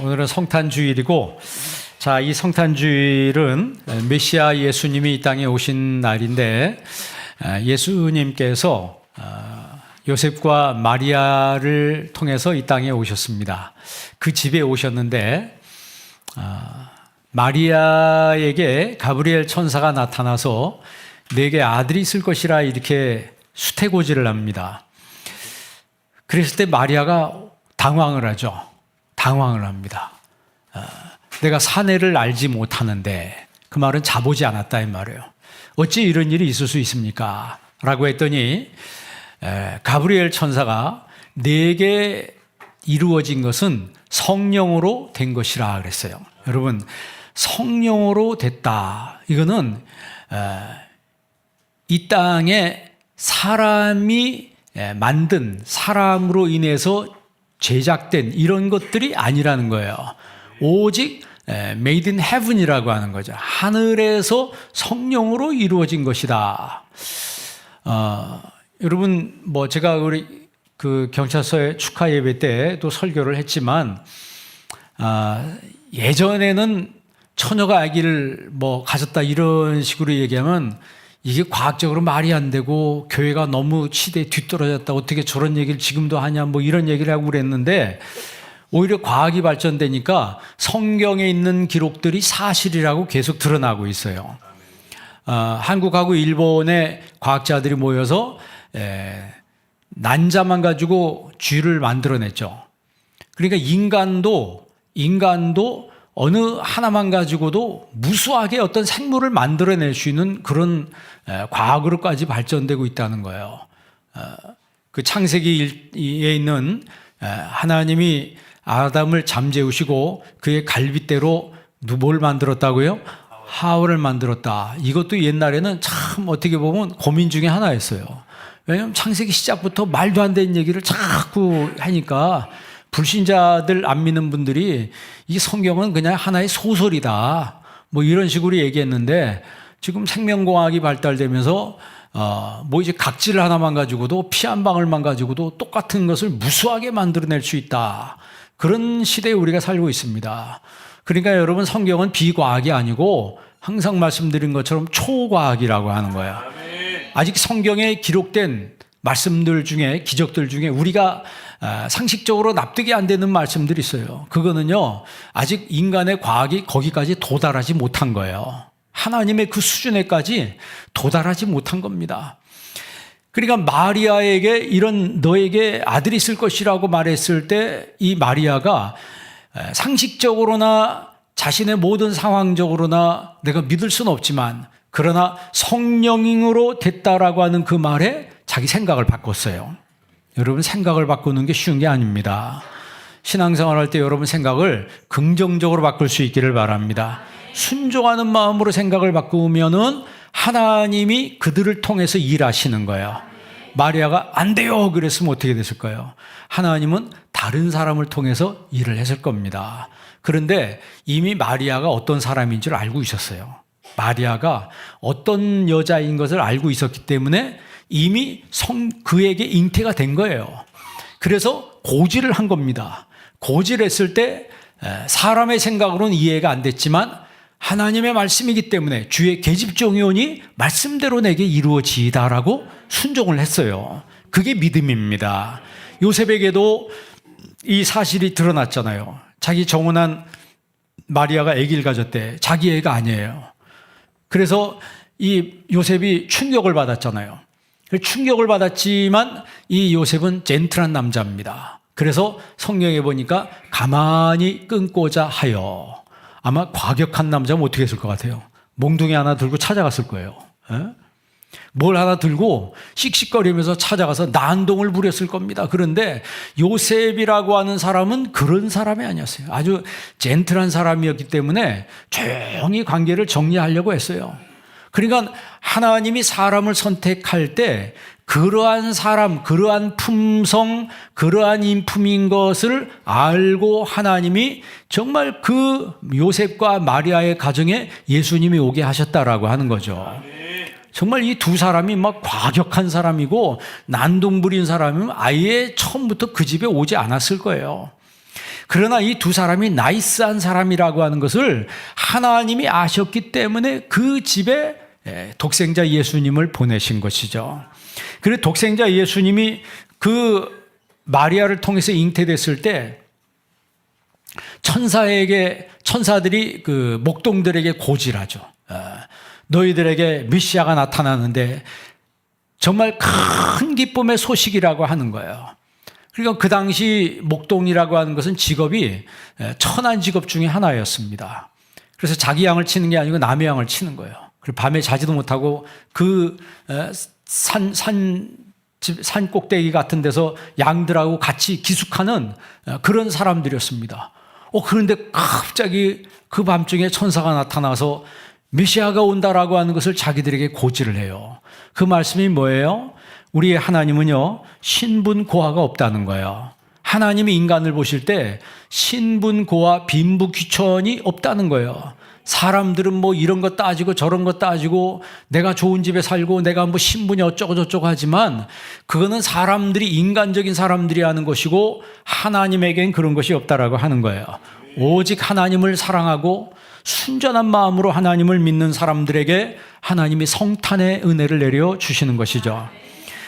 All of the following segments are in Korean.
오늘은 성탄주일이고, 자, 이 성탄주일은 메시아 예수님이 이 땅에 오신 날인데, 예수님께서 요셉과 마리아를 통해서 이 땅에 오셨습니다. 그 집에 오셨는데, 마리아에게 가브리엘 천사가 나타나서 내게 아들이 있을 것이라 이렇게 수태고지를 합니다. 그랬을 때 마리아가 당황을 하죠. 당황을 합니다. 내가 사내를 알지 못하는데, 그 말은 자보지 않았다 이 말이에요. 어찌 이런 일이 있을 수 있습니까? 라고 했더니 가브리엘 천사가 내게 이루어진 것은 성령으로 된 것이라 그랬어요. 여러분, 성령으로 됐다. 이거는 이 땅에 사람이 만든, 사람으로 인해서 제작된 이런 것들이 아니라는 거예요. 오직 made in heaven이라고 하는 거죠. 하늘에서 성령으로 이루어진 것이다. 여러분, 제가 우리 그 경찰서의 축하 예배 때도 설교를 했지만, 예전에는 처녀가 아기를 가졌다 이런 식으로 얘기하면 이게 과학적으로 말이 안 되고 교회가 너무 시대에 뒤떨어졌다, 어떻게 저런 얘기를 지금도 하냐, 이런 얘기를 하고 그랬는데, 오히려 과학이 발전되니까 성경에 있는 기록들이 사실이라고 계속 드러나고 있어요. 한국하고 일본의 과학자들이 모여서 난자만 가지고 쥐를 만들어냈죠. 그러니까 인간도 어느 하나만 가지고도 무수하게 어떤 생물을 만들어낼 수 있는 그런 과학으로까지 발전되고 있다는 거예요. 그 창세기에 있는 하나님이 아담을 잠재우시고 그의 갈빗대로 뭘 만들었다고요? 하와를 만들었다. 이것도 옛날에는 참 어떻게 보면 고민 중에 하나였어요. 왜냐하면 창세기 시작부터 말도 안 되는 얘기를 자꾸 하니까 불신자들 안 믿는 분들이 이 성경은 그냥 하나의 소설이다, 이런 식으로 얘기했는데, 지금 생명공학이 발달되면서 이제 각질 하나만 가지고도, 피 한 방울만 가지고도 똑같은 것을 무수하게 만들어낼 수 있다. 그런 시대에 우리가 살고 있습니다. 그러니까 여러분, 성경은 비과학이 아니고 항상 말씀드린 것처럼 초과학이라고 하는 거예요. 아직 성경에 기록된 말씀들 중에, 기적들 중에 우리가 상식적으로 납득이 안 되는 말씀들이 있어요. 그거는요, 아직 인간의 과학이 거기까지 도달하지 못한 거예요. 하나님의 그 수준에까지 도달하지 못한 겁니다. 그러니까 마리아에게 이런 너에게 아들이 있을 것이라고 말했을 때, 이 마리아가 상식적으로나 자신의 모든 상황적으로나 내가 믿을 수는 없지만, 그러나 성령으로 됐다라고 하는 그 말에 자기 생각을 바꿨어요. 여러분, 생각을 바꾸는 게 쉬운 게 아닙니다. 신앙생활 할 때 여러분 생각을 긍정적으로 바꿀 수 있기를 바랍니다. 순종하는 마음으로 생각을 바꾸면은 하나님이 그들을 통해서 일하시는 거예요. 마리아가 안 돼요 그랬으면 어떻게 됐을까요? 하나님은 다른 사람을 통해서 일을 했을 겁니다. 그런데 이미 마리아가 어떤 사람인 줄 알고 있었어요. 마리아가 어떤 여자인 것을 알고 있었기 때문에 이미 그에게 잉태가 된 거예요. 그래서 고지를 한 겁니다. 고지를 했을 때 사람의 생각으로는 이해가 안 됐지만 하나님의 말씀이기 때문에 주의 계집종이오니 말씀대로 내게 이루어지이다라고 순종을 했어요. 그게 믿음입니다. 요셉에게도 이 사실이 드러났잖아요. 자기 정혼한 마리아가 아기를 가졌대. 자기 애가 아니에요. 그래서 이 요셉이 충격을 받았잖아요. 충격을 받았지만 이 요셉은 젠틀한 남자입니다. 그래서 성경에 보니까 가만히 끊고자 하여, 아마 과격한 남자면 어떻게 했을 것 같아요? 몽둥이 하나 들고 찾아갔을 거예요. 뭘 하나 들고 씩씩거리면서 찾아가서 난동을 부렸을 겁니다. 그런데 요셉이라고 하는 사람은 그런 사람이 아니었어요. 아주 젠틀한 사람이었기 때문에 조용히 관계를 정리하려고 했어요. 그러니까 하나님이 사람을 선택할 때 그러한 사람, 그러한 품성, 그러한 인품인 것을 알고 하나님이 정말 그 요셉과 마리아의 가정에 예수님이 오게 하셨다라고 하는 거죠. 정말 이 두 사람이 막 과격한 사람이고 난동 부린 사람이면 아예 처음부터 그 집에 오지 않았을 거예요. 그러나 이 두 사람이 나이스한 사람이라고 하는 것을 하나님이 아셨기 때문에 그 집에 독생자 예수님을 보내신 것이죠. 그래서 독생자 예수님이 그 마리아를 통해서 잉태됐을 때 천사들이 그 목동들에게 고질하죠. 너희들에게 메시아가 나타나는데 정말 큰 기쁨의 소식이라고 하는 거예요. 그러니까 그 당시 목동이라고 하는 것은 직업이 천한 직업 중에 하나였습니다. 그래서 자기 양을 치는 게 아니고 남의 양을 치는 거예요. 그리고 밤에 자지도 못하고 그 산 꼭대기 같은 데서 양들하고 같이 기숙하는 그런 사람들이었습니다. 그런데 갑자기 그 밤중에 천사가 나타나서 메시아가 온다라고 하는 것을 자기들에게 고지를 해요. 그 말씀이 뭐예요? 우리 하나님은요, 신분고하가 없다는 거예요. 하나님이 인간을 보실 때 신분고하, 빈부귀천이 없다는 거예요. 사람들은 뭐 이런 거 따지고 저런 거 따지고 내가 좋은 집에 살고 내가 뭐 신분이 어쩌고 저쩌고 하지만 그거는 사람들이, 인간적인 사람들이 하는 것이고 하나님에겐 그런 것이 없다라고 하는 거예요. 오직 하나님을 사랑하고 순전한 마음으로 하나님을 믿는 사람들에게 하나님이 성탄의 은혜를 내려 주시는 것이죠.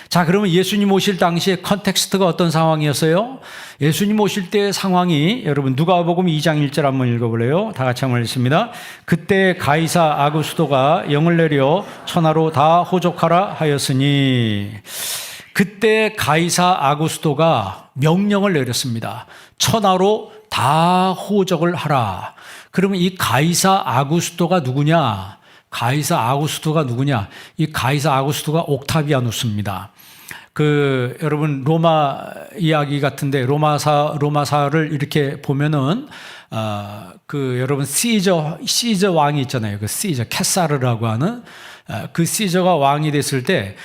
자, 그러면 예수님 오실 당시에 컨텍스트가 어떤 상황이었어요? 예수님 오실 때의 상황이, 여러분 누가복음 2장 1절 한번 읽어볼래요? 다 같이 한번 읽습니다. 그때 가이사 아구스도가 영을 내려 천하로 다 호족하라 하였으니, 그때 가이사 아구스도가 명령을 내렸습니다. 천하로 다 호적을 하라. 그러면 이 가이사 아구스도가 누구냐? 가이사 아구스도가 누구냐? 이 가이사 아구스도가 옥타비아누스입니다. 여러분 로마 이야기 같은데 로마사를 이렇게 보면은 여러분 시저 왕이 있잖아요. 그 시저 케사르라고 하는 그 시저가 왕이 됐을 때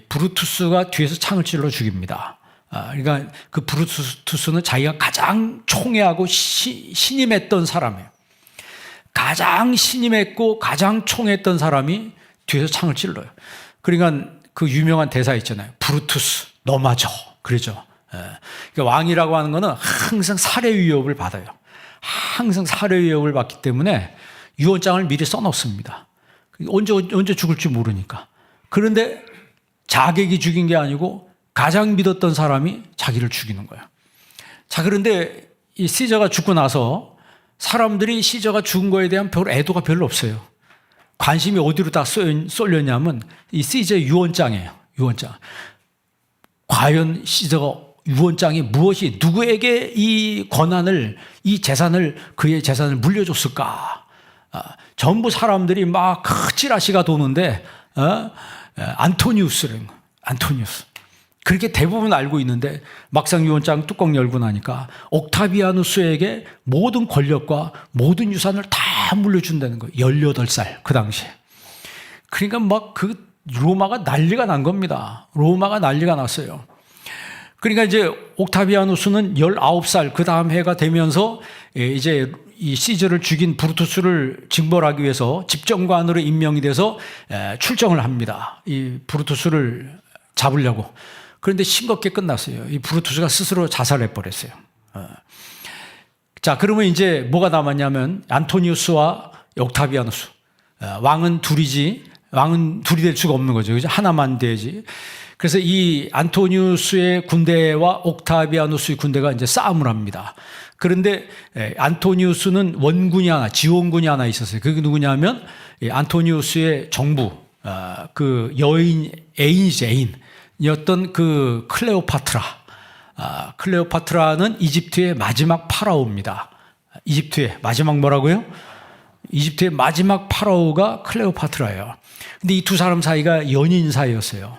브루투스가 뒤에서 창을 찔러 죽입니다. 그러니까 그 브루투스는 자기가 가장 총애하고 신임했던 사람이에요. 가장 신임했고 가장 총애했던 사람이 뒤에서 창을 찔러요. 그러니까 그 유명한 대사 있잖아요. 브루투스, 너 맞아. 그러죠. 그러니까 왕이라고 하는 거는 항상 살해 위협을 받아요. 항상 살해 위협을 받기 때문에 유언장을 미리 써놓습니다. 언제 죽을지 모르니까. 그런데 자객이 죽인 게 아니고 가장 믿었던 사람이 자기를 죽이는 거예요. 자, 그런데 이 시저가 죽고 나서 사람들이 시저가 죽은 거에 대한 애도가 별로 없어요. 관심이 어디로 다 쏠렸냐면 이 시저의 유언장이에요. 유언장. 과연 시저가 유언장이 무엇이, 누구에게 이 권한을, 이 재산을, 그의 재산을 물려줬을까? 전부 사람들이 막 찌라시가 도는데 안토니우스. 그렇게 대부분 알고 있는데 막상 유언장 뚜껑 열고 나니까 옥타비아누스에게 모든 권력과 모든 유산을 다 물려준다는 거예요. 18살 그 당시에. 그러니까 막 로마가 난리가 난 겁니다. 로마가 난리가 났어요. 그러니까 이제 옥타비아누스는 19살 그 다음 해가 되면서 이제 이 시저를 죽인 브루투스를 징벌하기 위해서 집정관으로 임명이 돼서 출정을 합니다. 이 브루투스를 잡으려고. 그런데 싱겁게 끝났어요. 이 브루투스가 스스로 자살해 버렸어요. 자, 그러면 이제 뭐가 남았냐면 안토니우스와 옥타비아누스. 왕은 둘이지. 왕은 둘이 될 수가 없는 거죠. 그죠? 하나만 돼야지. 그래서 이 안토니우스의 군대와 옥타비아누스의 군대가 이제 싸움을 합니다. 그런데 안토니우스는 원군이 하나, 지원군이 하나 있었어요. 그게 누구냐면 안토니우스의 정부, 그 애인이었던 그 클레오파트라. 클레오파트라는 이집트의 마지막 파라오입니다. 이집트의 마지막 뭐라고요? 이집트의 마지막 파라오가 클레오파트라예요. 근데 이 두 사람 사이가 연인 사이였어요.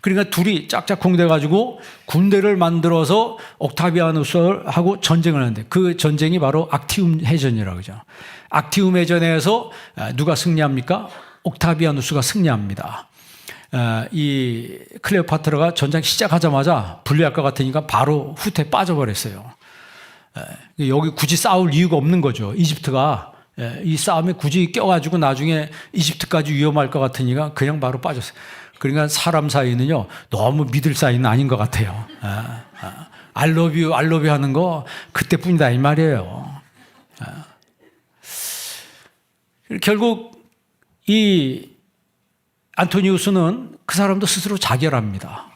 그러니까 둘이 짝짝꿍 돼가지고 군대를 만들어서 옥타비아누스하고 전쟁을 하는데 그 전쟁이 바로 악티움 해전이라고 하죠. 악티움 해전에서 누가 승리합니까? 옥타비아누스가 승리합니다. 이 클레오파트라가 전쟁 시작하자마자 불리할 것 같으니까 바로 후퇴 빠져버렸어요. 여기 굳이 싸울 이유가 없는 거죠. 이집트가 이 싸움에 굳이 껴가지고 나중에 이집트까지 위험할 것 같으니까 그냥 바로 빠졌어요. 그러니까 사람 사이는요, 너무 믿을 사이는 아닌 것 같아요. I love you, I love you 하는 거 그때뿐이다 이 말이에요. 결국 이 안토니우스는 그 사람도 스스로 자결합니다.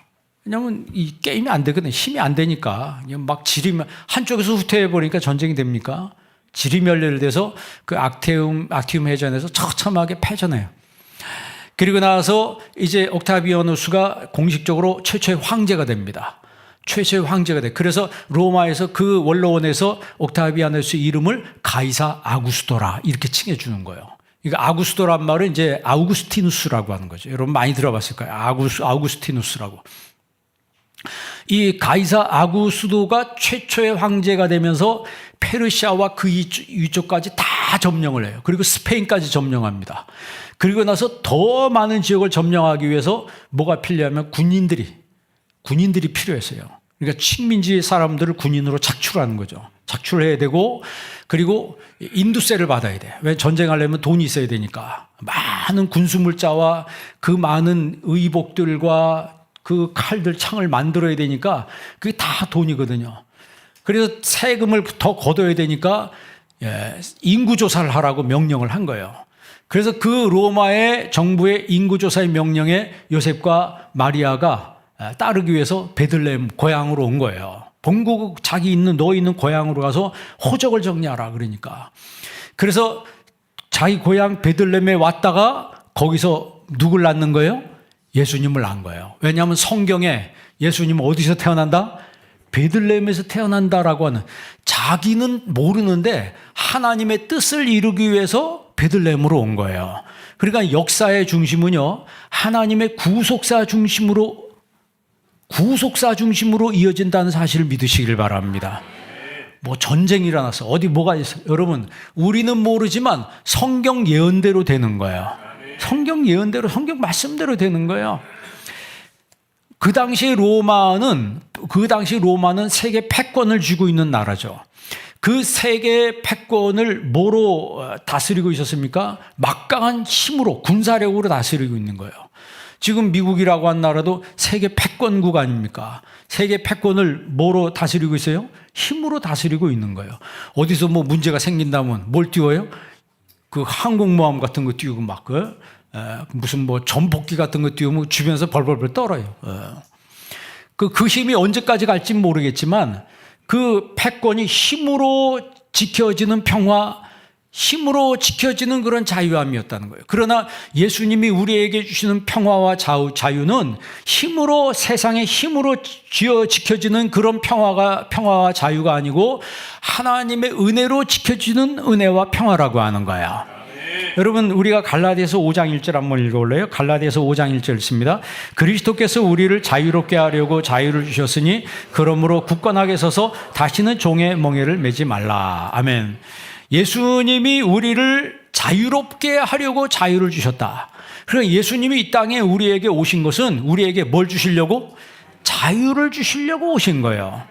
왜냐하면 이 게임이 안 되거든요. 힘이 안 되니까. 막 지리면, 한쪽에서 후퇴해버리니까 전쟁이 됩니까? 지리멸렬돼서 그 악티움 해전에서 처참하게 패전해요. 그리고 나서 이제 옥타비아누스가 공식적으로 최초의 황제가 됩니다. 최초의 황제가 돼. 그래서 로마에서 그 원로원에서 옥타비아누스 이름을 가이사 아구스토라 이렇게 칭해주는 거예요. 그러니까 아구스토란 말은 이제 아우구스티누스라고 하는 거죠. 여러분 많이 들어봤을 거예요. 아우구스티누스라고. 이 가이사 아구스도가 최초의 황제가 되면서 페르시아와 그 위쪽까지 다 점령을 해요. 그리고 스페인까지 점령합니다. 그리고 나서 더 많은 지역을 점령하기 위해서 뭐가 필요하면 군인들이 필요했어요. 그러니까 식민지 사람들을 군인으로 착출하는 거죠. 착출해야 되고, 그리고 인두세를 받아야 돼. 왜? 전쟁하려면 돈이 있어야 되니까. 많은 군수물자와 그 많은 의복들과 그 칼들, 창을 만들어야 되니까 그게 다 돈이거든요. 그래서 세금을 더 걷어야 되니까 인구조사를 하라고 명령을 한 거예요. 그래서 그 로마의 정부의 인구조사의 명령에 요셉과 마리아가 따르기 위해서 베들레헴 고향으로 온 거예요. 본국 너 있는 고향으로 가서 호적을 정리하라 그러니까. 그래서 자기 고향 베들레헴에 왔다가 거기서 누굴 낳는 거예요? 예수님을 낳은 거예요. 왜냐하면 성경에 예수님은 어디서 태어난다? 베들레헴에서 태어난다라고 하는, 자기는 모르는데 하나님의 뜻을 이루기 위해서 베들레헴으로 온 거예요. 그러니까 역사의 중심은요, 하나님의 구속사 중심으로 이어진다는 사실을 믿으시길 바랍니다. 뭐 전쟁이 일어났어, 어디 뭐가 있어, 여러분 우리는 모르지만 성경 예언대로 되는 거예요. 성경 예언대로, 성경 말씀대로 되는 거예요. 그 당시 로마는 세계 패권을 쥐고 있는 나라죠. 그 세계 패권을 뭐로 다스리고 있었습니까? 막강한 힘으로, 군사력으로 다스리고 있는 거예요. 지금 미국이라고 한 나라도 세계 패권국 아닙니까? 세계 패권을 뭐로 다스리고 있어요? 힘으로 다스리고 있는 거예요. 어디서 뭐 문제가 생긴다면 뭘 띄워요? 그 항공모함 같은 거 띄우고 막 무슨 뭐 전복기 같은 거 띄우면 주변에서 벌벌벌 떨어요. 그 힘이 언제까지 갈지 모르겠지만 그 패권이 힘으로 지켜지는 평화, 힘으로 지켜지는 그런 자유함이었다는 거예요. 그러나 예수님이 우리에게 주시는 평화와 자유는 힘으로, 세상의 힘으로 지켜지는 그런 평화와 자유가 아니고 하나님의 은혜로 지켜지는 은혜와 평화라고 하는 거야. 여러분, 우리가 갈라디아서 5장 1절 한번 읽어볼래요? 갈라디아서 5장 1절 읽습니다. 그리스도께서 우리를 자유롭게 하려고 자유를 주셨으니 그러므로 굳건하게 서서 다시는 종의 멍에를 매지 말라. 아멘. 예수님이 우리를 자유롭게 하려고 자유를 주셨다. 그러니까 예수님이 이 땅에 우리에게 오신 것은 우리에게 뭘 주시려고? 자유를 주시려고 오신 거예요.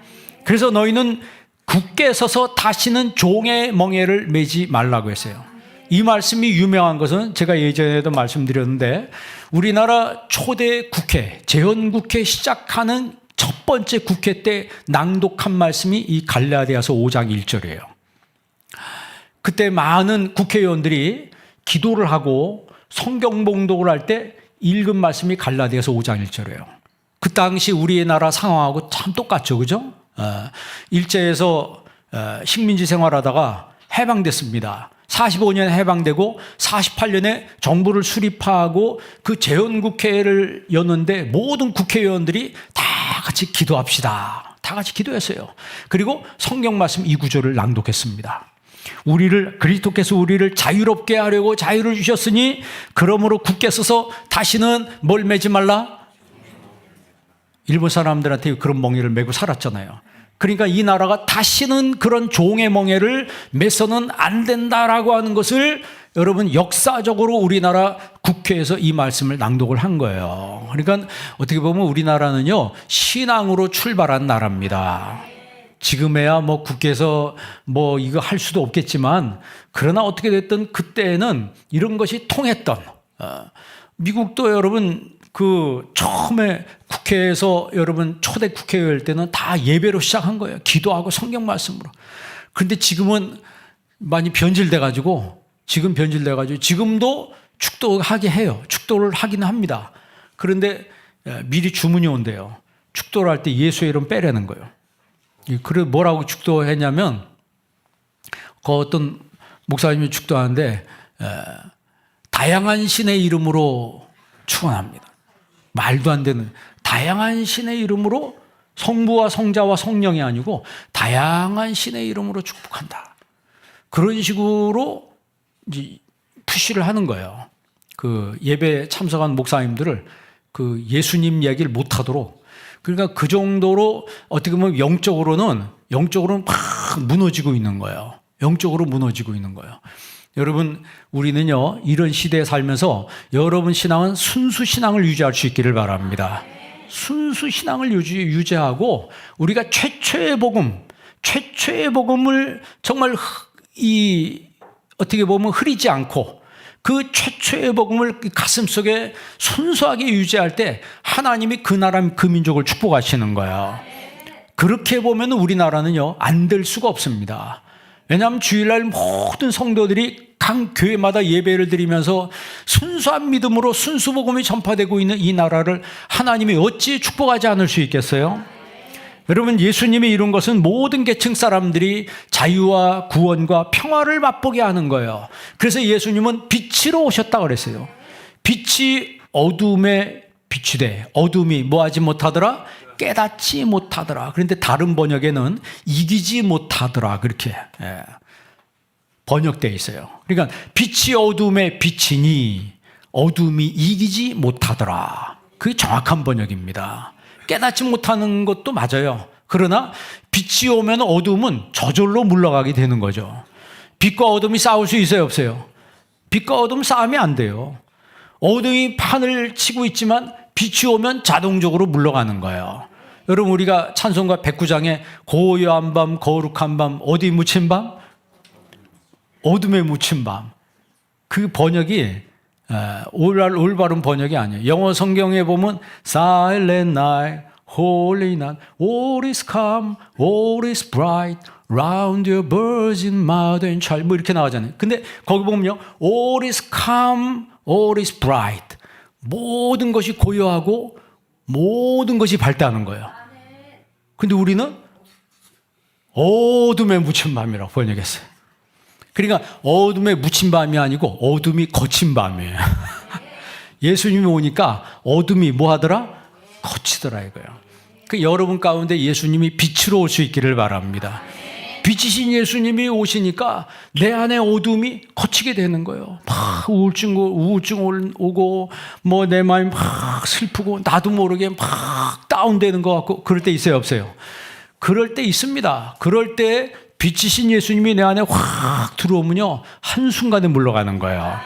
그래서 너희는 굳게 서서 다시는 종의 멍에를 매지 말라고 했어요. 이 말씀이 유명한 것은 제가 예전에도 말씀드렸는데 우리나라 초대 국회, 재헌국회 시작하는 첫 번째 국회 때 낭독한 말씀이 이 갈라디아서 5장 1절이에요. 그때 많은 국회의원들이 기도를 하고 성경 봉독을 할 때 읽은 말씀이 갈라디아서 5장 1절이에요. 그 당시 우리나라 상황하고 참 똑같죠, 그죠? 일제에서 식민지 생활하다가 해방됐습니다. 45년 해방되고 48년에 정부를 수립하고 그 재헌국회를 여는데 모든 국회의원들이 다 같이 기도합시다. 다 같이 기도했어요. 그리고 성경 말씀 2구절을 낭독했습니다. 그리스도께서 우리를 자유롭게 하려고 자유를 주셨으니 그러므로 굳게 서서 다시는 뭘 매지 말라? 일본 사람들한테 그런 멍에를 메고 살았잖아요. 그러니까 이 나라가 다시는 그런 종의 멍에를 매서는 안 된다라고 하는 것을 여러분 역사적으로 우리나라 국회에서 이 말씀을 낭독을 한 거예요. 그러니까 어떻게 보면 우리나라는요 신앙으로 출발한 나라입니다. 지금에야 뭐 국회에서 뭐 이거 할 수도 없겠지만 그러나 어떻게 됐든 그때는 이런 것이 통했던 미국도 여러분 그 처음에 국회에서 여러분 초대 국회의원 때는 다 예배로 시작한 거예요. 기도하고 성경 말씀으로. 그런데 지금은 많이 변질돼가지고 지금도 축도하게 해요. 축도를 하긴 합니다. 그런데 미리 주문이 온대요. 축도를 할 때 예수의 이름 빼라는 거예요. 그래 뭐라고 축도했냐면 그 어떤 목사님이 축도하는데 다양한 신의 이름으로 축원합니다. 말도 안 되는 다양한 신의 이름으로 성부와 성자와 성령이 아니고 다양한 신의 이름으로 축복한다. 그런 식으로 이제 푸시를 하는 거예요. 그 예배 참석한 목사님들을 그 예수님 얘기를 못 하도록. 그러니까 그 정도로 어떻게 보면 영적으로는 막 무너지고 있는 거예요. 영적으로 무너지고 있는 거예요. 여러분, 우리는요, 이런 시대에 살면서 여러분 신앙은 순수 신앙을 유지할 수 있기를 바랍니다. 순수 신앙을 유지하고 우리가 최초의 복음을 정말 어떻게 보면 흐리지 않고 그 최초의 복음을 가슴 속에 순수하게 유지할 때 하나님이 그 나라, 그 민족을 축복하시는 거예요. 그렇게 보면 우리나라는요, 안 될 수가 없습니다. 왜냐하면 주일날 모든 성도들이 각 교회마다 예배를 드리면서 순수한 믿음으로 순수 복음이 전파되고 있는 이 나라를 하나님이 어찌 축복하지 않을 수 있겠어요? 여러분, 예수님이 이룬 것은 모든 계층 사람들이 자유와 구원과 평화를 맛보게 하는 거예요. 그래서 예수님은 빛으로 오셨다고 그랬어요. 빛이 어둠에 비추되 어둠이 뭐하지 못하더라? 깨닫지 못하더라. 그런데 다른 번역에는 이기지 못하더라. 그렇게 번역되어 있어요. 그러니까 빛이 어둠에 비치니 어둠이 이기지 못하더라. 그게 정확한 번역입니다. 깨닫지 못하는 것도 맞아요. 그러나 빛이 오면 어둠은 저절로 물러가게 되는 거죠. 빛과 어둠이 싸울 수 있어요, 없어요? 빛과 어둠 싸움이 안 돼요. 어둠이 판을 치고 있지만 빛이 오면 자동적으로 물러가는 거예요. 여러분, 우리가 찬송가 109장에 고요한 밤, 거룩한 밤, 어디 묻힌 밤? 어둠에 묻힌 밤. 그 번역이 올바른 번역이 아니에요. 영어 성경에 보면 Silent night, holy night, all is calm, all is bright, round your virgin mother and child 뭐 이렇게 나오잖아요. 근데 거기 보면요, all is calm, all is bright. 모든 것이 고요하고 모든 것이 밝다는 거예요. 근데 우리는 어둠에 묻힌 밤이라고 번역했어요. 그러니까 어둠에 묻힌 밤이 아니고 어둠이 거친 밤이에요. 예수님이 오니까 어둠이 뭐 하더라? 거치더라 이거예요. 그 여러분 가운데 예수님이 빛으로 올 수 있기를 바랍니다. 빛이신 예수님이 오시니까 내 안에 어둠이 거치게 되는 거예요. 막 우울증 오고 뭐 내 마음이 막 슬프고 나도 모르게 막 다운되는 것 같고 그럴 때 있어요, 없어요? 그럴 때 있습니다. 그럴 때 빛이신 예수님이 내 안에 확 들어오면요, 한순간에 물러가는 거예요.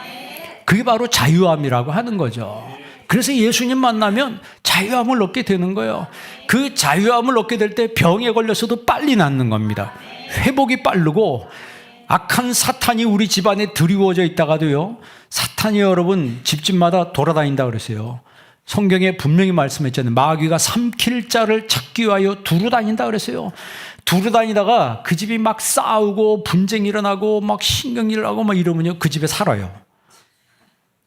그게 바로 자유함이라고 하는 거죠. 그래서 예수님 만나면 자유함을 얻게 되는 거예요. 그 자유함을 얻게 될 때 병에 걸려서도 빨리 낫는 겁니다. 회복이 빠르고 악한 사탄이 우리 집안에 드리워져 있다가도요, 사탄이 여러분 집집마다 돌아다닌다 그랬어요. 성경에 분명히 말씀했잖아요. 마귀가 삼킬 자를 찾기 위하여 두루 다닌다 그랬어요. 두루 다니다가 그 집이 막 싸우고 분쟁이 일어나고 막 신경질 나고 막 이러면요, 그 집에 살아요.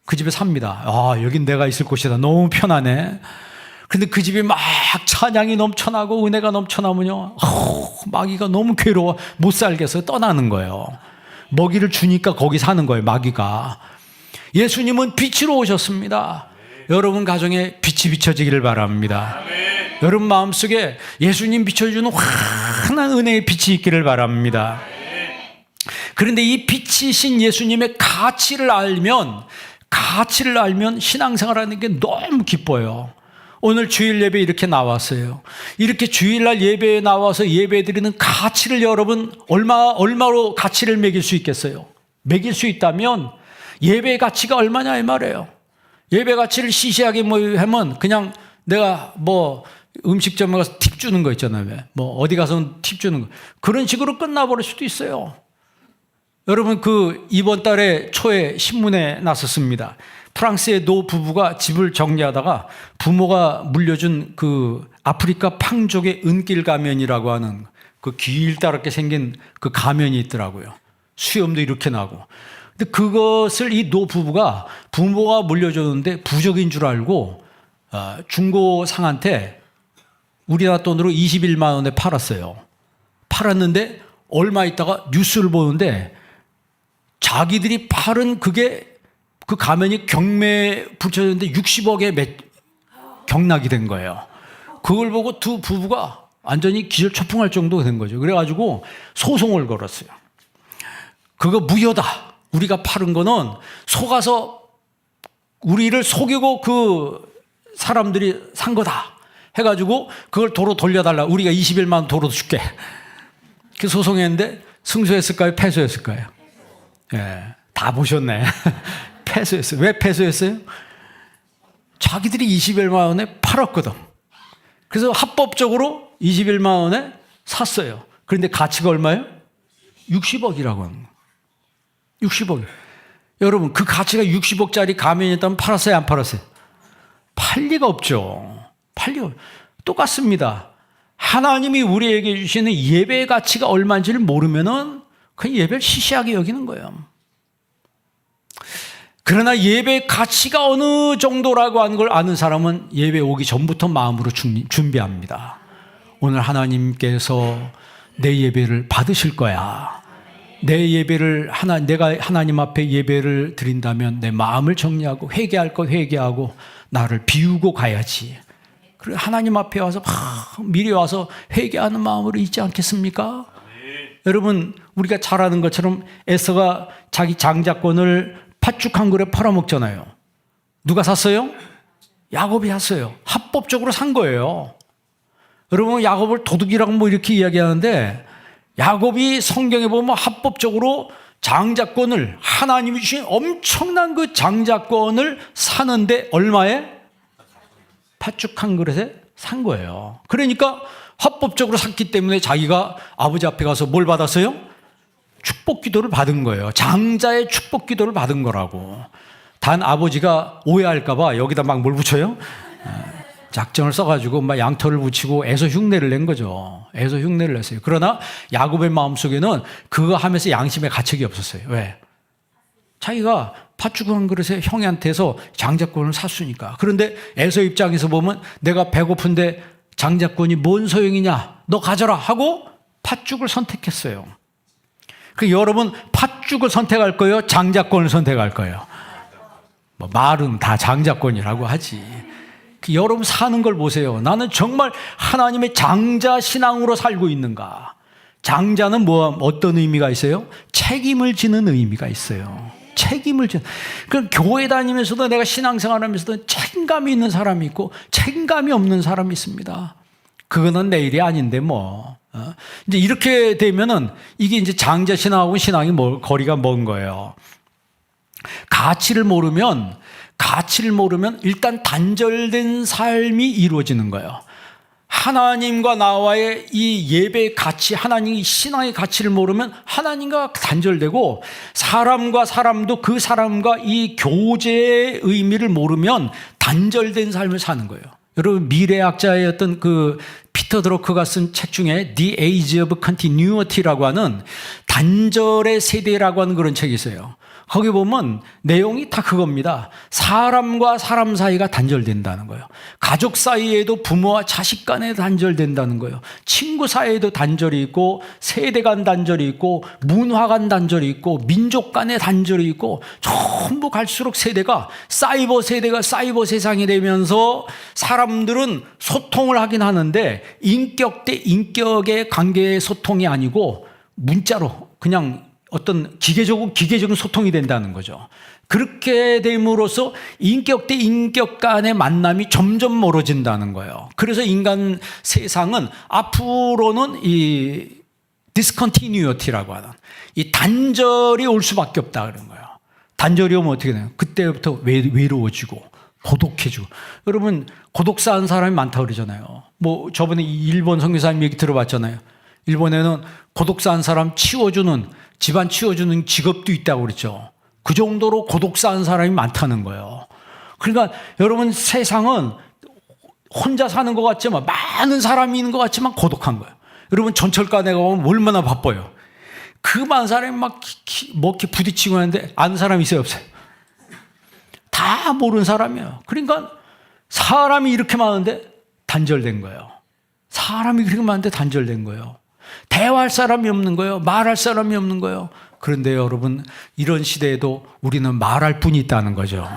그 집에 삽니다. 아, 여긴 내가 있을 곳이다. 너무 편하네. 근데 그 집이 막 찬양이 넘쳐나고 은혜가 넘쳐나면요, 마귀가 너무 괴로워 못 살겠어요. 떠나는 거예요. 먹이를 주니까 거기 사는 거예요, 마귀가. 예수님은 빛으로 오셨습니다. 여러분 가정에 빛이 비춰지기를 바랍니다. 아멘. 여러분 마음속에 예수님 비춰주는 환한 은혜의 빛이 있기를 바랍니다. 아멘. 그런데 이 빛이신 예수님의 가치를 알면 신앙생활하는 게 너무 기뻐요. 오늘 주일 예배 이렇게 나왔어요. 이렇게 주일날 예배에 나와서 예배드리는 가치를 여러분 얼마로 가치를 매길 수 있겠어요? 매길 수 있다면 예배의 가치가 얼마냐 이 말이에요. 예배 가치를 시시하게 뭐 하면 그냥 내가 뭐 음식점에 가서 팁 주는 거 있잖아요. 왜? 뭐 어디 가서 팁 주는 거. 그런 식으로 끝나버릴 수도 있어요. 여러분 그 이번 달에 초에 신문에 났었습니다. 프랑스의 노 부부가 집을 정리하다가 부모가 물려준 그 아프리카 팡족의 은길 가면이라고 하는 그 길다랗게 생긴 그 가면이 있더라고요. 수염도 이렇게 나고. 근데 그것을 이 노 부부가 부모가 물려줬는데 부적인 줄 알고 중고상한테 우리나라 돈으로 21만 원에 팔았어요. 팔았는데 얼마 있다가 뉴스를 보는데 자기들이 팔은 그게 그 가면이 경매에 붙여졌는데 60억에 경락이 된 거예요. 그걸 보고 두 부부가 완전히 기절초풍할 정도가 된 거죠. 그래가지고 소송을 걸었어요. 그거 무효다. 우리가 팔은 거는 속아서 우리를 속이고 그 사람들이 산 거다. 해가지고 그걸 도로 돌려달라. 우리가 21만 원 도로 줄게. 그 소송했는데 승소했을까요? 패소했을까요? 예, 다 보셨네. 패소했어요. 왜 패소했어요? 자기들이 21만 원에 팔았거든. 그래서 합법적으로 21만 원에 샀어요. 그런데 가치가 얼마예요? 60억이라고 하는 거예요. 60억. 여러분, 그 가치가 60억짜리 가면이었다면 팔았어요? 안 팔았어요? 팔 리가 없죠. 팔 리가. 똑같습니다. 하나님이 우리에게 주시는 예배의 가치가 얼마인지를 모르면은 그 예배를 시시하게 여기는 거예요. 그러나 예배의 가치가 어느 정도라고 하는 걸 아는 사람은 예배 오기 전부터 마음으로 준비합니다. 오늘 하나님께서 내 예배를 받으실 거야. 내 예배를 내가 하나님 앞에 예배를 드린다면 내 마음을 정리하고 회개할 것 회개하고 나를 비우고 가야지. 그리고 하나님 앞에 와서 미리 와서 회개하는 마음으로 있지 않겠습니까? 여러분, 우리가 잘 아는 것처럼 에서가 자기 장자권을 팥죽 한 그릇 팔아먹잖아요. 누가 샀어요? 야곱이 샀어요. 합법적으로 산 거예요. 여러분, 야곱을 도둑이라고 뭐 이렇게 이야기하는데 야곱이 성경에 보면 합법적으로 장자권을 하나님이 주신 엄청난 그 장자권을 사는데 얼마에? 팥죽 한 그릇에 산 거예요. 그러니까 합법적으로 샀기 때문에 자기가 아버지 앞에 가서 뭘 받았어요? 축복 기도를 받은 거예요. 장자의 축복 기도를 받은 거라고. 단 아버지가 오해할까봐 여기다 막 뭘 붙여요? 작정을 써가지고 막 양털을 붙이고 애서 흉내를 낸 거죠. 애서 흉내를 냈어요. 그러나 야곱의 마음속에는 그거 하면서 양심의 가책이 없었어요. 왜? 자기가 팥죽 한 그릇에 형한테서 장자권을 샀으니까. 그런데 에서 입장에서 보면 내가 배고픈데 장자권이 뭔 소용이냐? 너 가져라 하고 팥죽을 선택했어요. 그 여러분 팥죽을 선택할 거예요? 장자권을 선택할 거예요? 뭐 말은 다 장자권이라고 하지. 그 여러분 사는 걸 보세요. 나는 정말 하나님의 장자 신앙으로 살고 있는가? 장자는 어떤 의미가 있어요? 책임을 지는 의미가 있어요. 책임을 지는. 그럼 교회 다니면서도 내가 신앙생활하면서도 책임감이 있는 사람이 있고 책임감이 없는 사람이 있습니다. 그거는 내 일이 아닌데 뭐. 이제 이렇게 되면은 이게 이제 장자 신앙하고 신앙이 거리가 먼 거예요. 가치를 모르면 일단 단절된 삶이 이루어지는 거예요. 하나님과 나와의 이 예배의 가치, 하나님의 신앙의 가치를 모르면 하나님과 단절되고 사람과 사람도 그 사람과 이 교제의 의미를 모르면 단절된 삶을 사는 거예요. 여러분 미래학자였던 그 피터 드러크가 쓴 책 중에 The Age of Continuity라고 하는 단절의 세대라고 하는 그런 책이 있어요. 거기 보면 내용이 다 그겁니다. 사람과 사람 사이가 단절된다는 거예요. 가족 사이에도 부모와 자식 간에 단절된다는 거예요. 친구 사이에도 단절이 있고 세대 간 단절이 있고 문화 간 단절이 있고 민족 간의 단절이 있고 전부 갈수록 세대가 사이버 세상이 되면서 사람들은 소통을 하긴 하는데 인격 대 인격의 관계의 소통이 아니고 문자로 그냥 어떤 기계적인 소통이 된다는 거죠. 그렇게 됨으로써 인격 대 인격 간의 만남이 점점 멀어진다는 거예요. 그래서 인간 세상은 앞으로는 이 discontinuity라고 하는 이 단절이 올 수밖에 없다 그런 거예요. 단절이 오면 어떻게 돼요? 그때부터 외로워지고 고독해지고. 여러분 고독사한 사람이 많다고 그러잖아요. 뭐 저번에 일본 선교사님 얘기 들어봤잖아요. 일본에는 고독사한 사람 집안 치워주는 직업도 있다고 그랬죠. 그 정도로 고독사한 사람이 많다는 거예요. 그러니까 여러분, 세상은 혼자 사는 것 같지만, 많은 사람이 있는 것 같지만 고독한 거예요. 여러분, 전철관에 가보면 얼마나 바빠요. 그 많은 사람이 막 이렇게 부딪히고 하는데 아는 사람이 있어요, 없어요? 다 모르는 사람이에요. 그러니까 사람이 이렇게 많은데 단절된 거예요. 사람이 그렇게 많은데 단절된 거예요. 대화할 사람이 없는 거예요. 말할 사람이 없는 거예요. 그런데 여러분, 이런 시대에도 우리는 말할 분이 있다는 거죠.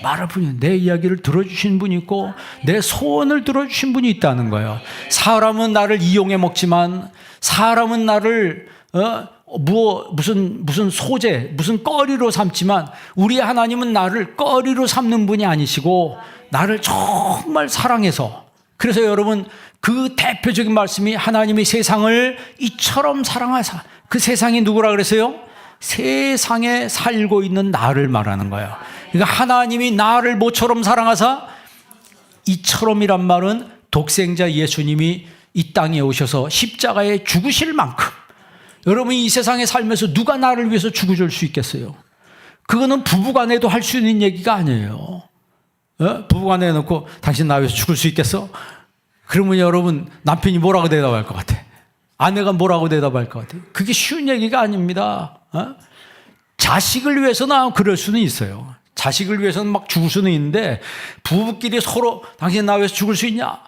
말할 분이, 내 이야기를 들어주신 분이 있고 내 소원을 들어주신 분이 있다는 거예요. 사람은 나를 이용해 먹지만, 사람은 나를 무슨 소재, 무슨 거리로 삼지만, 우리 하나님은 나를 거리로 삼는 분이 아니시고 나를 정말 사랑해서, 그래서 여러분, 그 대표적인 말씀이 하나님이 세상을 이처럼 사랑하사, 그 세상이 누구라 그랬어요? 세상에 살고 있는 나를 말하는 거예요. 그러니까 하나님이 나를 뭐처럼 사랑하사, 이처럼이란 말은 독생자 예수님이 이 땅에 오셔서 십자가에 죽으실 만큼, 여러분이 이 세상에 살면서 누가 나를 위해서 죽어줄 수 있겠어요? 그거는 부부간에도 할 수 있는 얘기가 아니에요. 부부간에 놓고 당신 나 위해서 죽을 수 있겠어? 그러면 여러분, 남편이 뭐라고 대답할 것 같아? 아내가 뭐라고 대답할 것 같아? 그게 쉬운 얘기가 아닙니다. 자식을 위해서는 그럴 수는 있어요. 자식을 위해서는 막 죽을 수는 있는데, 부부끼리 서로 당신 나 위해서 죽을 수 있냐?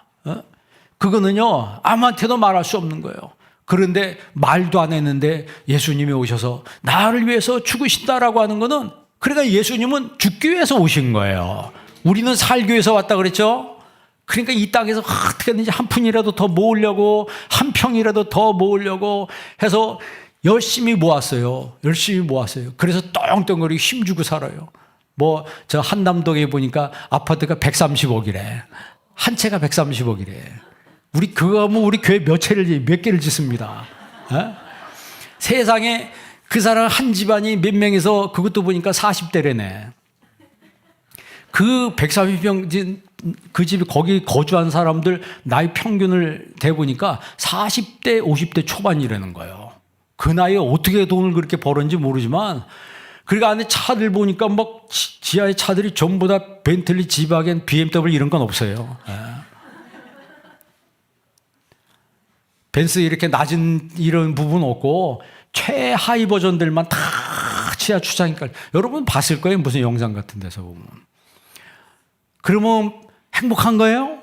그거는요, 아무한테도 말할 수 없는 거예요. 그런데 말도 안 했는데 예수님이 오셔서 나를 위해서 죽으신다라고 하는 거는, 그러니까 예수님은 죽기 위해서 오신 거예요. 우리는 살기 위해서 왔다 그랬죠? 그러니까 이 땅에서 어떻게든지 한 푼이라도 더 모으려고, 한 평이라도 더 모으려고 해서 열심히 모았어요. 열심히 모았어요. 그래서 떵떵거리고 힘주고 살아요. 저 한남동에 보니까 아파트가 130억이래. 한 채가 130억이래. 우리 그거 하면 우리 교회 몇 개를 짓습니다. 세상에 그 사람 한 집안이 몇 명에서, 그것도 보니까 40대래네. 그 130평 그 집이 거기 거주한 사람들 나이 평균을 대보니까 40대, 50대 초반이라는 거예요. 그 나이에 어떻게 돈을 그렇게 벌었는지 모르지만, 그러니까 안에 차들 보니까 막 지하의 차들이 전부 다 벤틀리, 지바겐, BMW 이런 건 없어요. 벤츠 이렇게 낮은 이런 부분 없고 최하위 버전들만 다 지하 주차니까, 여러분 봤을 거예요, 무슨 영상 같은 데서 보면. 그러면 행복한 거예요?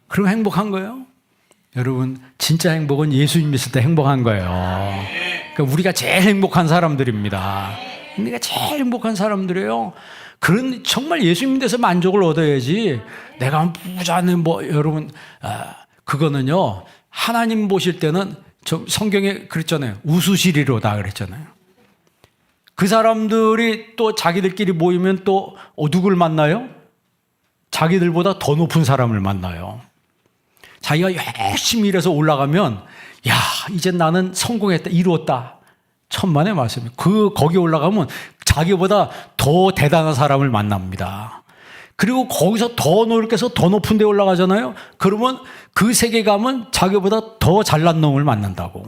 그럼 행복한 거예요? 여러분, 진짜 행복은 예수님 있을 때 행복한 거예요. 그러니까 우리가 제일 행복한 사람들입니다. 우리가 제일 행복한 사람들이에요. 그런 정말 예수님 돼서 만족을 얻어야지, 내가 부자는 여러분, 그거는요, 하나님 보실 때는, 성경에 그랬잖아요. 우수시리로다 그랬잖아요. 그 사람들이 또 자기들끼리 모이면 또 누굴 만나요? 자기들보다 더 높은 사람을 만나요. 자기가 열심히 일해서 올라가면, 야, 이제 나는 성공했다, 이루었다. 천만의 말씀이에요. 거기 올라가면 자기보다 더 대단한 사람을 만납니다. 그리고 거기서 더 노력해서 더 높은 데 올라가잖아요. 그러면 그 세계 가면 자기보다 더 잘난 놈을 만난다고.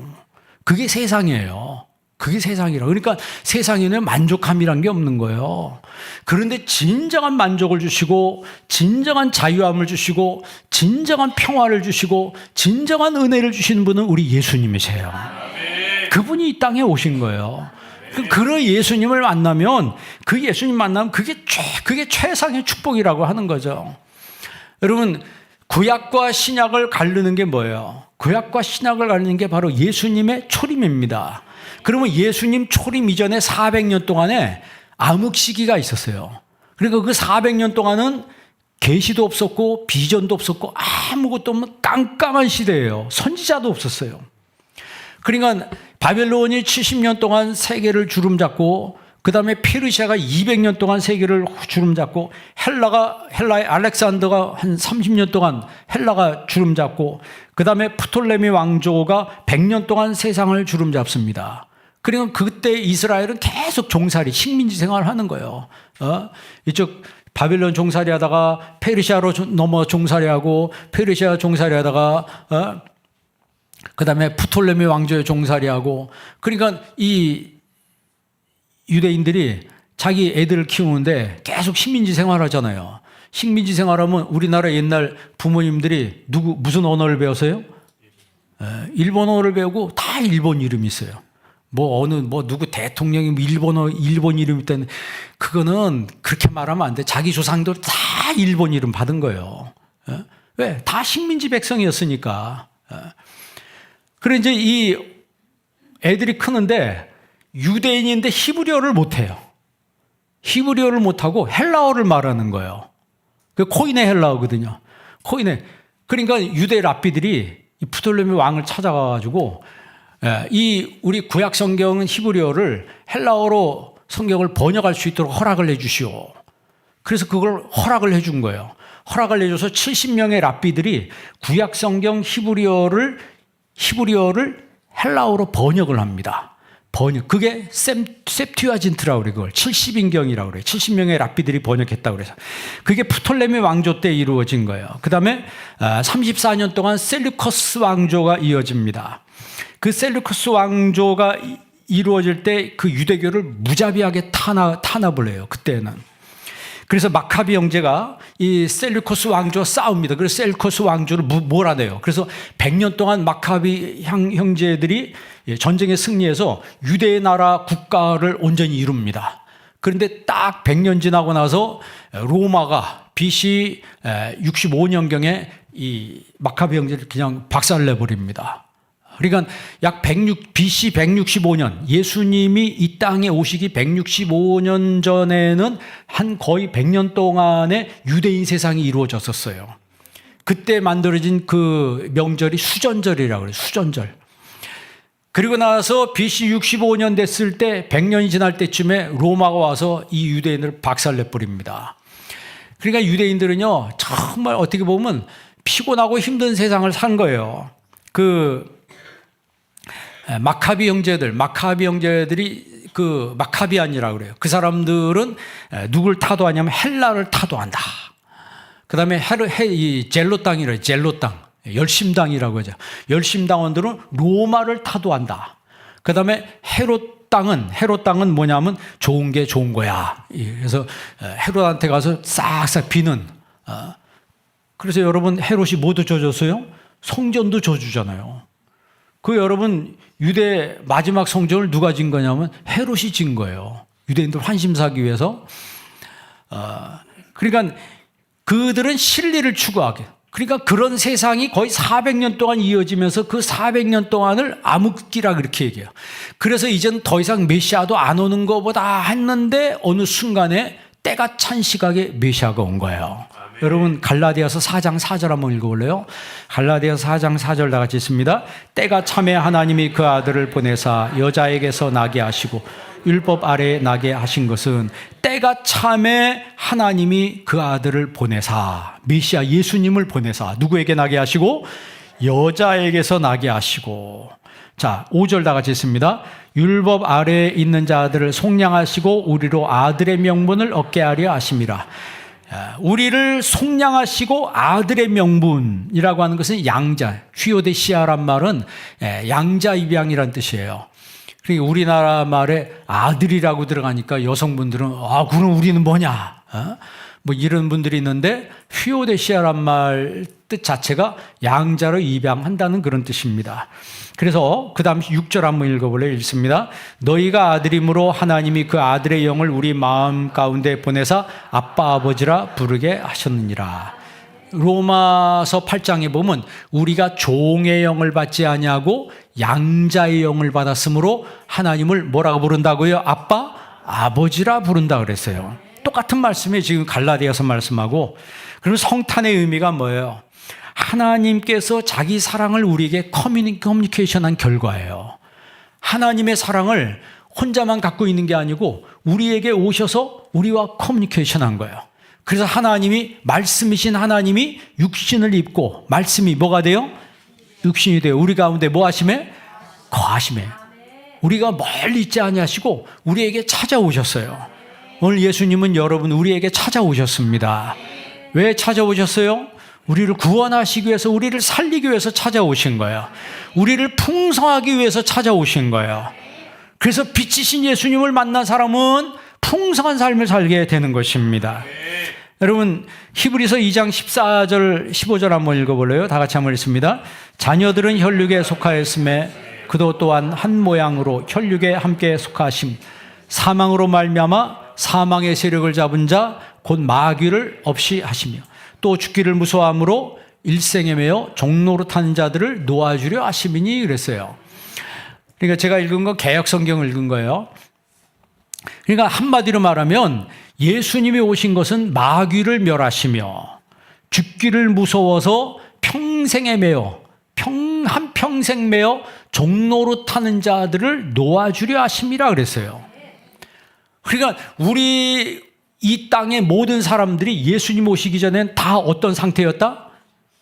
그게 세상이에요. 그게 세상이라. 그러니까 세상에는 만족함이란 게 없는 거예요. 그런데 진정한 만족을 주시고, 진정한 자유함을 주시고, 진정한 평화를 주시고, 진정한 은혜를 주시는 분은 우리 예수님이세요. 그분이 이 땅에 오신 거예요. 그런 예수님을 만나면, 그 예수님 만나면 그게 최상의 축복이라고 하는 거죠. 여러분, 구약과 신약을 가르는 게 뭐예요? 구약과 신약을 가르는 게 바로 예수님의 초림입니다. 그러면 예수님 초림 이전에 400년 동안에 암흑 시기가 있었어요. 그러니까 그 400년 동안은 계시도 없었고 비전도 없었고 아무것도 없는 깜깜한 시대예요. 선지자도 없었어요. 그러니까 바벨론이 70년 동안 세계를 주름잡고, 그 다음에 페르시아가 200년 동안 세계를 주름잡고, 헬라의 알렉산더가 한 30년 동안 헬라가 주름잡고, 그 다음에 프톨레미 왕조가 100년 동안 세상을 주름잡습니다. 그러니까 그때 이스라엘은 계속 종살이, 식민지 생활을 하는 거예요. 이쪽 바벨론 종살이 하다가 페르시아로 넘어 종살이 하고, 페르시아 종살이 하다가 그 다음에 프톨레미 왕조의 종살이 하고, 그러니까 이 유대인들이 자기 애들을 키우는데 계속 식민지 생활하잖아요. 식민지 생활하면 우리나라 옛날 부모님들이 무슨 언어를 배웠어요? 일본어를 배우고 다 일본 이름이 있어요. 누구 대통령이 일본 이름 있다는, 그거는 그렇게 말하면 안 돼. 자기 조상들 다 일본 이름 받은 거예요. 왜? 다 식민지 백성이었으니까. 그래, 이제 이 애들이 크는데 유대인인데 히브리어를 못해요. 히브리어를 못하고 헬라어를 말하는 거예요. 그 코이네 헬라어거든요. 코이네. 그러니까 유대 랍비들이 이 프톨레미 왕을 찾아가가지고 우리 구약 성경은 히브리어를 헬라어로 성경을 번역할 수 있도록 허락을 해주시오. 그래서 그걸 허락을 해준 거예요. 허락을 해줘서 70명의 랍비들이 구약 성경 히브리어를 헬라어로 번역을 합니다. 그게 셉튜아진트라고 그래. 그걸 70인경이라고 그래요. 70명의 랍비들이 번역했다고 그래서. 그게 프톨레미 왕조 때 이루어진 거예요. 그 다음에 34년 동안 셀루커스 왕조가 이어집니다. 그 셀루커스 왕조가 이루어질 때 그 유대교를 무자비하게 탄압을 해요. 그때는. 그래서 마카비 형제가 이 셀루커스 왕조와 싸웁니다. 그래서 셀루커스 왕조를 몰아내요. 그래서 100년 동안 마카비 형제들이 전쟁에 승리해서 유대의 나라 국가를 온전히 이룹니다. 그런데 딱 100년 지나고 나서 로마가 BC 65년경에 이 마카비 형제를 그냥 박살내버립니다. 그러니까 BC 165년, 예수님이 이 땅에 오시기 165년 전에는 한 거의 100년 동안의 유대인 세상이 이루어졌었어요. 그때 만들어진 그 명절이 수전절이라고 그래요. 수전절. 그리고 나서 BC 65년 됐을 때 100년이 지날 때쯤에 로마가 와서 이 유대인을 박살내버립니다. 그러니까 유대인들은요, 정말 어떻게 보면 피곤하고 힘든 세상을 산 거예요. 마카비 형제들이 그 마카비안이라고 그래요. 그 사람들은 누굴 타도하냐면 헬라를 타도한다. 그 다음에 이 젤로 땅이래요. 젤로 땅. 열심당이라고 하죠. 열심당원들은 로마를 타도한다. 그 다음에 헤롯 땅은 뭐냐면 좋은 게 좋은 거야. 그래서 헤롯한테 가서 싹싹 비는. 그래서 여러분, 헤롯이 뭐도 줘줬어요? 성전도 줘주잖아요. 여러분, 유대 마지막 성전을 누가 진 거냐면 헤롯이 진 거예요. 유대인들 환심 사기 위해서. 그러니까 그들은 진리를 추구하게. 그러니까 그런 세상이 거의 400년 동안 이어지면서 그 400년 동안을 암흑기라 그렇게 얘기해요. 그래서 이젠 더 이상 메시아도 안 오는 것보다 했는데 어느 순간에 때가 찬 시각에 메시아가 온 거예요. 아멘. 여러분, 갈라디아서 4장 4절 한번 읽어볼래요? 갈라디아서 4장 4절 다 같이 있습니다. 때가 참에 하나님이 그 아들을 보내사 여자에게서 나게 하시고 율법 아래에 나게 하신 것은 때가 참에 하나님이 그 아들을 보내사, 메시아 예수님을 보내사 누구에게 나게 하시고 여자에게서 나게 하시고. 자, 5절 다 같이 있습니다. 율법 아래에 있는 자들을 속량하시고 우리로 아들의 명분을 얻게 하려 하심이라. 우리를 속량하시고 아들의 명분이라고 하는 것은 양자, 휘오데시아란 말은 양자 입양이란 뜻이에요. 그러니까 우리나라 말에 아들이라고 들어가니까 여성분들은 그럼 우리는 뭐냐? 뭐 이런 분들이 있는데 휘오데시아란 말 뜻 자체가 양자로 입양한다는 그런 뜻입니다. 그래서 그 다음 6절 한번 읽어볼래요? 읽습니다. 너희가 아들이므로 하나님이 그 아들의 영을 우리 마음 가운데 보내사 아빠 아버지라 부르게 하셨느니라. 로마서 8장에 보면 우리가 종의 영을 받지 아니하고 양자의 영을 받았으므로 하나님을 뭐라고 부른다고요? 아빠, 아버지라 부른다 그랬어요. 똑같은 말씀이 지금 갈라디아서 말씀하고. 그럼 성탄의 의미가 뭐예요? 하나님께서 자기 사랑을 우리에게 커뮤니케이션한 결과예요. 하나님의 사랑을 혼자만 갖고 있는 게 아니고 우리에게 오셔서 우리와 커뮤니케이션한 거예요. 그래서 하나님이, 말씀이신 하나님이 육신을 입고, 말씀이 뭐가 돼요? 육신이 돼요. 우리 가운데 뭐 하심에? 거하심에. 우리가 멀리 있지 아니하시고 우리에게 찾아오셨어요. 오늘 예수님은 여러분 우리에게 찾아오셨습니다. 왜 찾아오셨어요? 우리를 구원하시기 위해서, 우리를 살리기 위해서 찾아오신 거예요. 우리를 풍성하기 위해서 찾아오신 거예요. 그래서 빛이신 예수님을 만난 사람은 풍성한 삶을 살게 되는 것입니다. 여러분 히브리서 2장 14절 15절 한번 읽어볼래요? 다 같이 한번 읽습니다. 자녀들은 혈육에 속하였음에 그도 또한 한 모양으로 혈육에 함께 속하심 사망으로 말미암아 사망의 세력을 잡은 자 곧 마귀를 없이 하시며 또 죽기를 무서워함으로 일생에 매여 종로로 타는 자들을 놓아주려 하심이니 그랬어요. 그러니까 제가 읽은 건 개역 성경을 읽은 거예요. 그러니까 한마디로 말하면 예수님이 오신 것은 마귀를 멸하시며 죽기를 무서워서 평생에 매여 한평생 매여 종로로 타는 자들을 놓아주려 하심이라 그랬어요. 그러니까 우리 이 땅의 모든 사람들이 예수님 오시기 전엔 다 어떤 상태였다?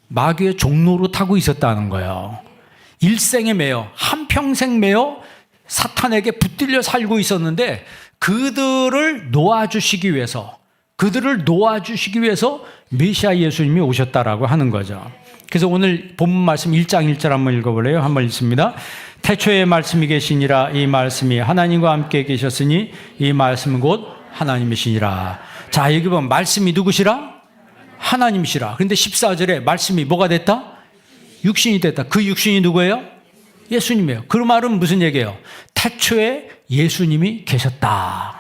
마귀의 종로로 타고 있었다는 거예요. 일생에 매여 한평생 매여 사탄에게 붙들려 살고 있었는데 그들을 놓아주시기 위해서 메시아 예수님이 오셨다라고 하는 거죠. 그래서 오늘 본문 말씀 1장 1절 한번 읽어볼래요? 한번 읽습니다. 태초에 말씀이 계시니라 이 말씀이 하나님과 함께 계셨으니 이 말씀은 곧 하나님이시니라. 자, 여기 보면 말씀이 누구시라? 하나님이시라. 그런데 14절에 말씀이 뭐가 됐다? 육신이 됐다. 그 육신이 누구예요? 예수님이에요. 그 말은 무슨 얘기예요? 태초에 예수님이 계셨다.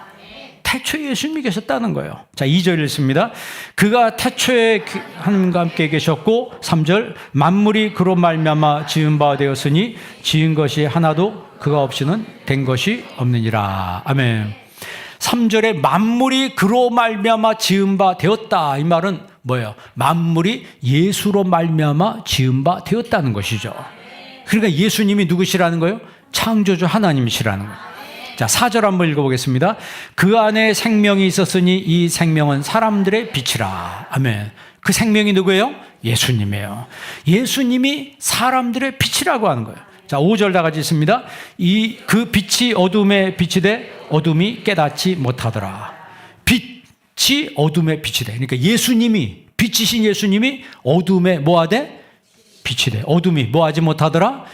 태초에 예수님이 계셨다는 거예요. 자, 2절 읽습니다. 그가 태초에 하나님과 함께 계셨고 3절 만물이 그로 말미암아 지은 바 되었으니 지은 것이 하나도 그가 없이는 된 것이 없느니라. 아멘. 3절에 만물이 그로 말미암아 지은 바 되었다. 이 말은 뭐예요? 만물이 예수로 말미암아 지은 바 되었다는 것이죠. 그러니까 예수님이 누구시라는 거예요? 창조주 하나님이시라는 거예요. 자, 4절 한번 읽어보겠습니다. 그 안에 생명이 있었으니 이 생명은 사람들의 빛이라. 아멘. 그 생명이 누구예요? 예수님이에요. 예수님이 사람들의 빛이라고 하는 거예요. 자, 5절 다 같이 있습니다. 그 빛이 어둠에 빛이 돼 어둠이 깨닫지 못하더라. 빛이 어둠에 빛이 돼. 그러니까 예수님이, 빛이신 예수님이 어둠에 뭐하되? 빛이 돼. 어둠이 뭐하지 못하더라?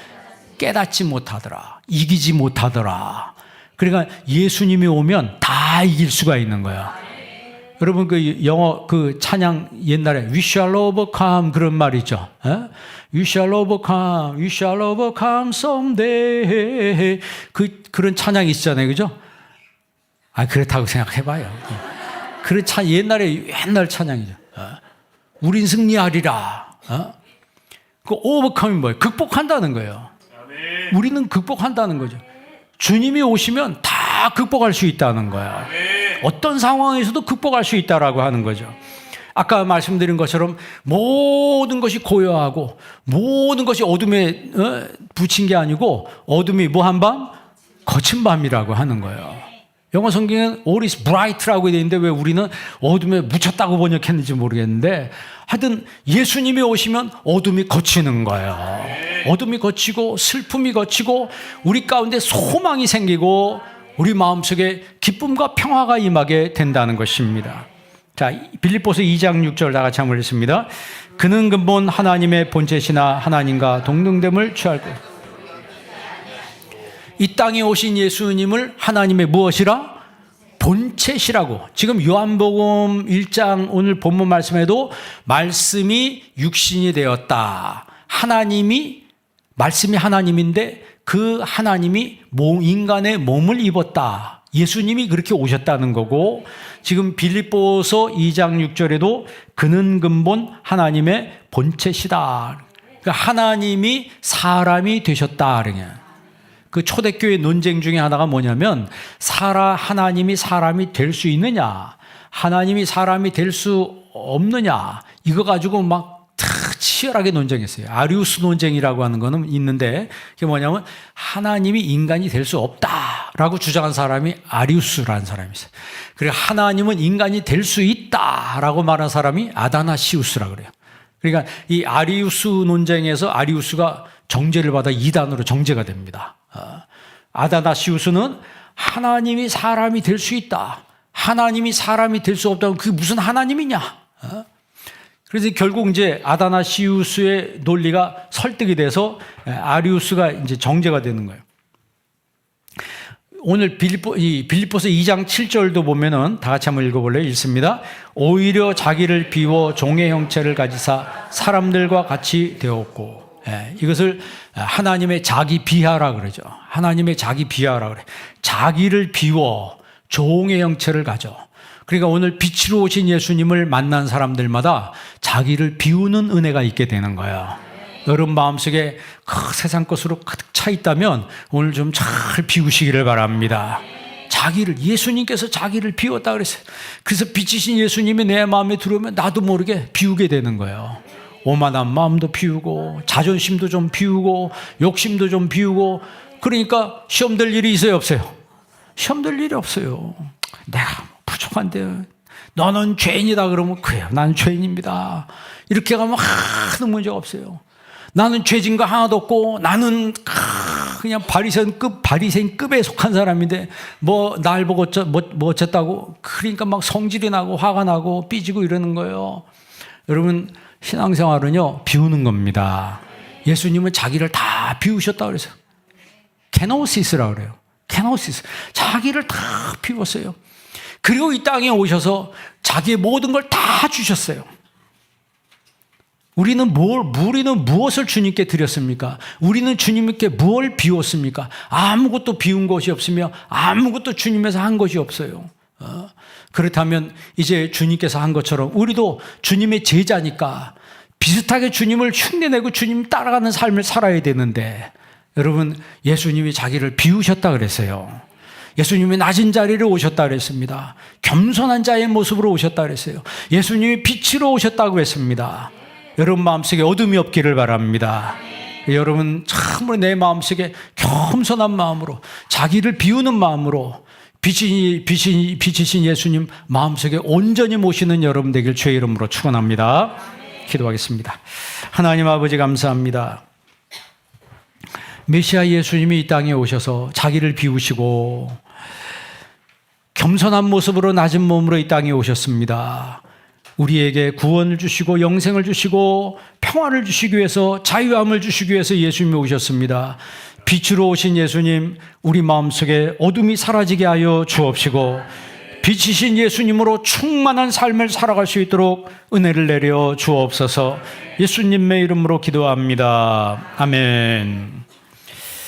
깨닫지 못하더라. 이기지 못하더라. 그러니까 예수님이 오면 다 이길 수가 있는 거야. 여러분 그 영어 그 찬양 옛날에 We shall overcome 그런 말 있죠. You shall overcome, you shall overcome someday. 그런 찬양이 있잖아요, 그죠? 그렇다고 생각해봐요. 그런 옛날 찬양이죠. 우린 승리하리라. 그 overcome이 뭐예요? 극복한다는 거예요. 우리는 극복한다는 거죠. 주님이 오시면 다 극복할 수 있다는 거야. 어떤 상황에서도 극복할 수 있다라고 하는 거죠. 아까 말씀드린 것처럼 모든 것이 고요하고 모든 것이 어둠에 붙인 게 아니고 어둠이 뭐 한 밤? 거친 밤이라고 하는 거예요. 영어 성경에는 all is bright라고 되어 있는데 왜 우리는 어둠에 묻혔다고 번역했는지 모르겠는데 하여튼 예수님이 오시면 어둠이 거치는 거예요. 어둠이 거치고 슬픔이 거치고 우리 가운데 소망이 생기고 우리 마음속에 기쁨과 평화가 임하게 된다는 것입니다. 자, 빌립보서 2장 6절 다 같이 한번 읽습니다. 그는 근본 하나님의 본체시나 하나님과 동등됨을 취할 것. 이 땅에 오신 예수님을 하나님의 무엇이라? 본체시라고. 지금 요한복음 1장 오늘 본문 말씀에도 말씀이 육신이 되었다. 말씀이 하나님인데 그 하나님이 인간의 몸을 입었다. 예수님이 그렇게 오셨다는 거고 지금 빌립보서 2장 6절에도 그는 근본 하나님의 본체시다. 그러니까 하나님이 사람이 되셨다. 그 초대교회 논쟁 중에 하나가 뭐냐면 하나님이 사람이 될 수 있느냐 하나님이 사람이 될 수 없느냐 이거 가지고 막 치열하게 논쟁했어요. 아리우스 논쟁이라고 하는 거는 있는데 그게 뭐냐면 하나님이 인간이 될 수 없다라고 주장한 사람이 아리우스라는 사람이 있어요. 그리고 하나님은 인간이 될 수 있다라고 말한 사람이 아다나시우스라고 그래요. 그러니까 이 아리우스 논쟁에서 아리우스가 정죄를 받아 이단으로 정죄가 됩니다. 아다나시우스는 하나님이 사람이 될 수 있다. 하나님이 사람이 될 수 없다면 그게 무슨 하나님이냐? 그래서 결국 이제 아다나시우스의 논리가 설득이 돼서 아리우스가 이제 정죄가 되는 거예요. 오늘 빌립보서 2장 7절도 보면은 다 같이 한번 읽어볼래요? 읽습니다. 오히려 자기를 비워 종의 형체를 가지사 사람들과 같이 되었고, 이것을 하나님의 자기 비하라 그러죠. 하나님의 자기 비하라 그래. 자기를 비워 종의 형체를 가져. 그러니까 오늘 빛으로 오신 예수님을 만난 사람들마다 자기를 비우는 은혜가 있게 되는 거예요. 여러분 마음속에 그 세상 것으로 가득 차 있다면 오늘 좀 잘 비우시기를 바랍니다. 예수님께서 자기를 비웠다 그랬어요. 그래서 빛이신 예수님이 내 마음에 들어오면 나도 모르게 비우게 되는 거예요. 오만한 마음도 비우고, 자존심도 좀 비우고, 욕심도 좀 비우고. 그러니까 시험 될 일이 있어요, 없어요? 시험 될 일이 없어요. 내가 부족한데 너는 죄인이다 그러면 그래요, 나는 죄인입니다. 이렇게 가면 하나도 문제가 없어요. 나는 죄진 거 하나도 없고, 나는 그냥 바리새인급에 속한 사람인데 뭐 날 보고 뭐 어쨌다고. 그러니까 막 성질이 나고 화가 나고 삐지고 이러는 거예요. 여러분 신앙생활은요, 비우는 겁니다. 예수님은 자기를 다 비우셨다 그래서 케노시스라고 그래요. 케노시스. 자기를 다 비웠어요. 그리고 이 땅에 오셔서 자기의 모든 걸 다 주셨어요. 우리는 무엇을 주님께 드렸습니까? 우리는 주님께 무엇을 비웠습니까? 아무것도 비운 것이 없으며 아무것도 주님에서 한 것이 없어요. 그렇다면 이제 주님께서 한 것처럼 우리도 주님의 제자니까 비슷하게 주님을 흉내내고 주님 따라가는 삶을 살아야 되는데, 여러분 예수님이 자기를 비우셨다 그랬어요. 예수님이 낮은 자리로 오셨다 그랬습니다. 겸손한 자의 모습으로 오셨다 그랬어요. 예수님이 빛으로 오셨다고 했습니다. 여러분 마음속에 어둠이 없기를 바랍니다. 여러분 참으로 내 마음속에 겸손한 마음으로, 자기를 비우는 마음으로 빛이신 예수님 마음속에 온전히 모시는 여러분 되길 주의 이름으로 축원합니다. 기도하겠습니다. 하나님 아버지 감사합니다. 메시아 예수님이 이 땅에 오셔서 자기를 비우시고 겸손한 모습으로 낮은 몸으로 이 땅에 오셨습니다. 우리에게 구원을 주시고 영생을 주시고 평화를 주시기 위해서, 자유함을 주시기 위해서 예수님이 오셨습니다. 빛으로 오신 예수님, 우리 마음속에 어둠이 사라지게 하여 주옵시고 빛이신 예수님으로 충만한 삶을 살아갈 수 있도록 은혜를 내려 주옵소서. 예수님의 이름으로 기도합니다. 아멘.